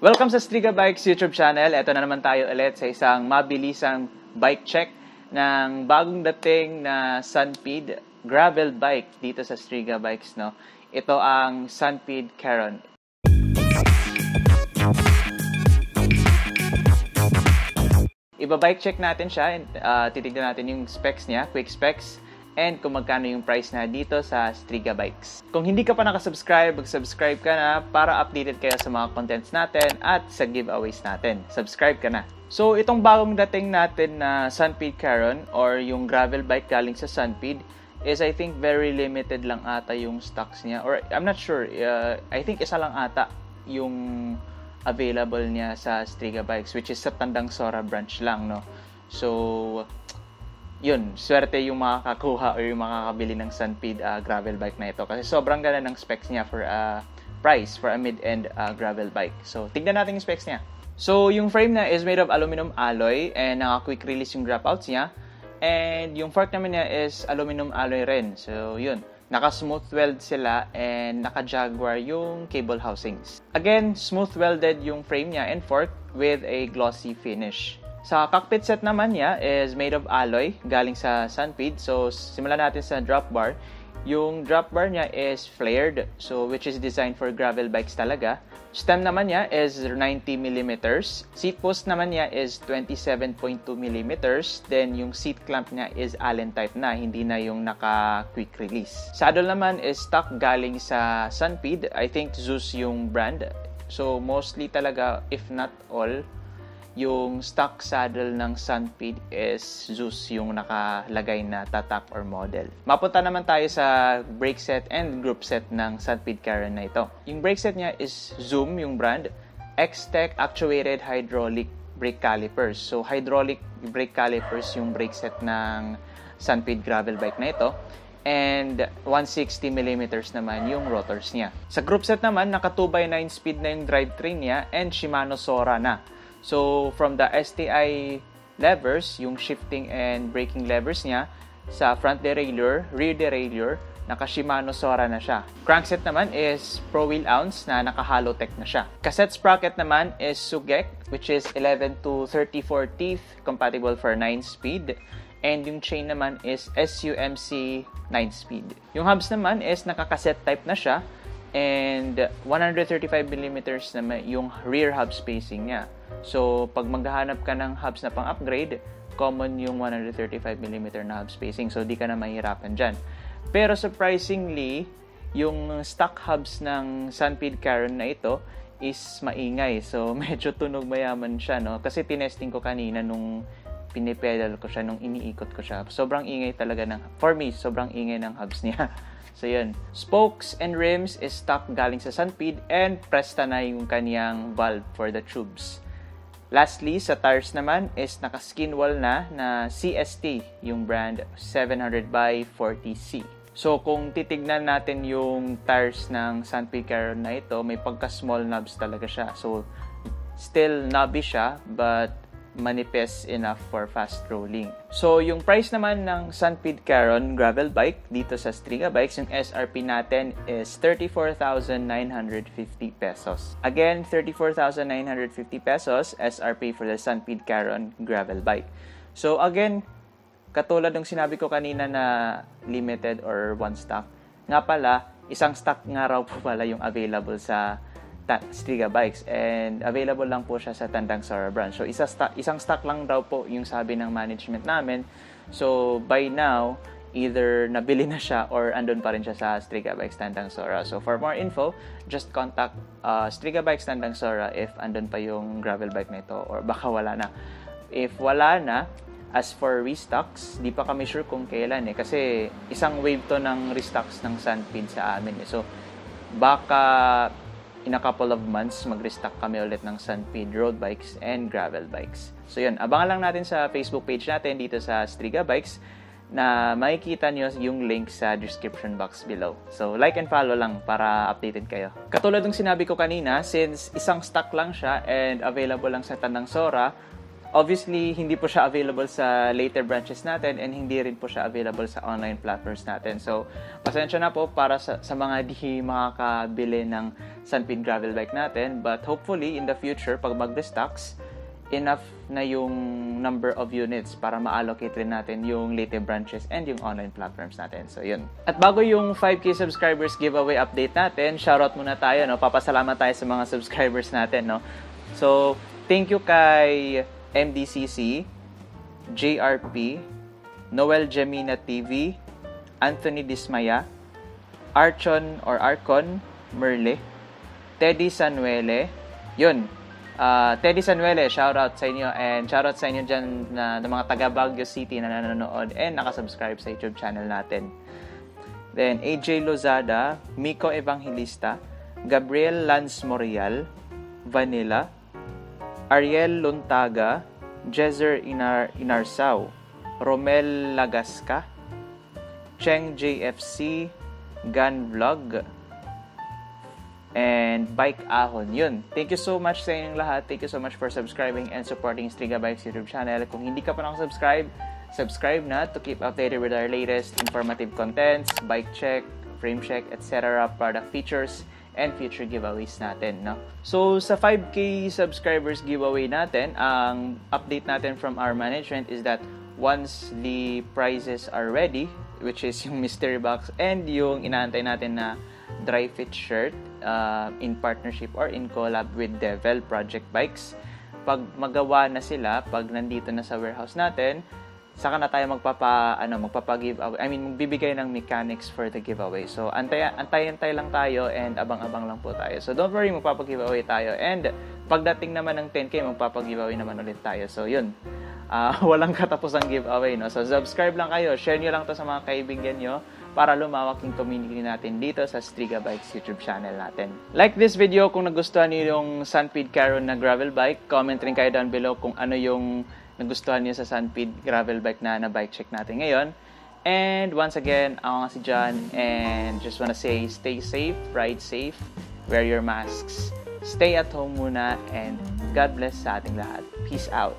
Welcome sa Striga Bikes YouTube channel. Ito na naman tayo ulit sa isang mabilisang bike check ng bagong dating na Sunpeed gravel bike dito sa Striga Bikes, no. Ito ang Sunpeed Charon. Iba-bike check natin siya, titignan natin yung specs niya, quick specs, and kung magkano yung price na dito sa Striga Bikes. Kung hindi ka pa nakasubscribe, mag-subscribe ka na para updated kayo sa mga contents natin at sa giveaways natin. Subscribe ka na. So, itong bagong dating natin na Sunpeed Charon or yung gravel bike galing sa Sunpeed is I think very limited lang ata yung stocks niya. Or I'm not sure. I think isa lang ata yung available niya sa Striga Bikes, which is sa Tandang Sora branch lang, no? So, yun, swerte yung makakakuha o yung makakabili ng Sunpeed gravel bike na ito. Kasi sobrang ganda ng specs niya for a price, for a mid-end gravel bike. So, tignan natin yung specs niya. So, yung frame na is made of aluminum alloy and naka-quick release yung dropouts niya. And yung fork naman niya is aluminum alloy rin. So, yun. Naka-smooth weld sila and naka-Jaguar yung cable housings. Again, smooth welded yung frame niya and fork with a glossy finish. Sa cockpit set naman niya is made of alloy galing sa Sunpeed. So, simulan natin sa drop bar. Yung drop bar niya is flared, so which is designed for gravel bikes talaga. Stem naman niya is 90mm. Seat post naman niya is 27.2mm. Then, yung seat clamp niya is Allen type na, hindi na yung naka-quick release. Saddle naman is stock galing sa Sunpeed. I think Zeus yung brand. So, mostly talaga, if not all, yung stock saddle ng Sunpeed is Zeus yung nakalagay na tatak or model. Mapunta naman tayo sa brake set and group set ng Sunpeed Charon na ito. Yung brake set niya is Zoom yung brand. X-Tech actuated hydraulic brake calipers. So, hydraulic brake calipers yung brake set ng Sunpeed gravel bike na ito. And 160mm naman yung rotors niya. Sa group set naman, naka 2x9 speed na yung drivetrain niya and Shimano Sora na. So, from the STI levers, yung shifting and braking levers niya, sa front derailleur, rear derailleur, naka-Shimano Sora na siya. Crankset naman is Pro Wheel Ounce na naka-Halotech na siya. Cassette sprocket naman is Sugek, which is 11 to 34 teeth, compatible for 9-speed. And yung chain naman is SUMC 9-speed. Yung hubs naman is naka-cassette type na siya. And 135mm naman yung rear hub spacing niya. So, pag maghahanap ka ng hubs na pang-upgrade, common yung 135mm na hub spacing. So, di ka na mahirapan dyan. Pero surprisingly, yung stock hubs ng Sunpeed Charon na ito is maingay. So, medyo tunog mayaman siya, no? Kasi tinesting ko kanina nung pinipedal ko siya, nung iniikot ko siya. Sobrang ingay talaga for me, sobrang ingay ng hubs niya. So, yun. Spokes and rims is stock galing sa Sunpeed and Presta na yung kaniyang valve for the tubes. Lastly, sa tires naman is naka-skin wall na CST, yung brand 700/40C. So, kung titignan natin yung tires ng Sunpeed Charon na ito, may pagka-small knobs talaga siya. So, still knobby siya, but manipis enough for fast rolling. So, yung price naman ng Sunpeed Charon gravel bike dito sa Striga Bikes, yung SRP natin is 34,950 pesos. Again, 34,950 pesos SRP for the Sunpeed Charon gravel bike. So, again, katulad ng sinabi ko kanina na limited or one stock, nga pala, isang stock nga raw po pala yung available sa Striga Bikes and available lang po siya sa Tandang Sora branch. So, isang stock lang daw po yung sabi ng management namin. So, by now, either nabili na siya or andun pa rin siya sa Striga Bikes Tandang Sora. So, for more info, just contact Striga Bikes Tandang Sora if andun pa yung gravel bike na ito or baka wala na. If wala na, as for restocks, di pa kami sure kung kailan kasi isang wave to ng restocks ng Sunpeed sa amin. So, baka in a couple of months, mag-restock kami ulit ng Sunpeed road bikes and gravel bikes. So yun, abangan lang natin sa Facebook page natin dito sa Striga Bikes na makikita nyo yung link sa description box below. So like and follow lang para updated kayo. Katulad ng sinabi ko kanina, since isang stock lang siya and available lang sa Tandang Sora, Obviously, hindi po siya available sa Leyte branches natin and hindi rin po siya available sa online platforms natin. So, pasensya na po para sa mga di makakabili ng Sunpeed gravel bike natin. But hopefully, in the future, pag mag-restocks, enough na yung number of units para ma-allocate rin natin yung Leyte branches and yung online platforms natin. So, yun. At bago yung 5K subscribers giveaway update natin, shoutout muna tayo, no? Papasalamat tayo sa mga subscribers natin, no? So, thank you kay MDCC, JRP, Noel Gemina TV, Anthony Dismaya, Archon or Arcon Merle, Teddy Sanuele, yun. Teddy Sanuele, shoutout sa inyo and shoutout sa inyo dyan na mga taga Baguio City na nanonood and nakasubscribe sa YouTube channel natin. Then, AJ Lozada, Miko Evangelista, Gabriel Lance Morial, Vanilla, Ariel Luntaga, Jezer Inarsao, Romel Lagasca, Cheng JFC, Gun Vlog, and Bike Ahon. Yun. Thank you so much sa inyong lahat. Thank you so much for subscribing and supporting Striga Bikes YouTube channel. Kung hindi ka pa nakasubscribe, subscribe na to keep updated with our latest informative contents, bike check, frame check, etc., product features, and future giveaways natin, no? So, sa 5K subscribers giveaway natin, ang update natin from our management is that once the prizes are ready, which is yung mystery box and yung inaantay natin na dry fit shirt in partnership or in collab with Devil Project Bikes, pag magawa na sila, pag nandito na sa warehouse natin, saka na tayo magpapa-giveaway. I mean, magbibigay ng mechanics for the giveaway. So, antay-antay lang tayo and abang-abang lang po tayo. So, don't worry, magpapa-giveaway tayo. And pagdating naman ng 10K, magpapa-giveaway naman ulit tayo. So, yun. Walang katapusang giveaway, no? So, subscribe lang kayo. Share nyo lang to sa mga kaibigan nyo para lumawak yung community natin dito sa Striga Bikes YouTube channel natin. Like this video kung nagustuhan niyo yung Sunpeed Charon na gravel bike. Comment rin kayo down below kung ano yung nagustuhan niyo sa Sunpeed gravel bike na bike check natin ngayon. And once again, ako nga si John and just wanna say stay safe, ride safe, wear your masks, stay at home muna, and God bless sa ating lahat. Peace out!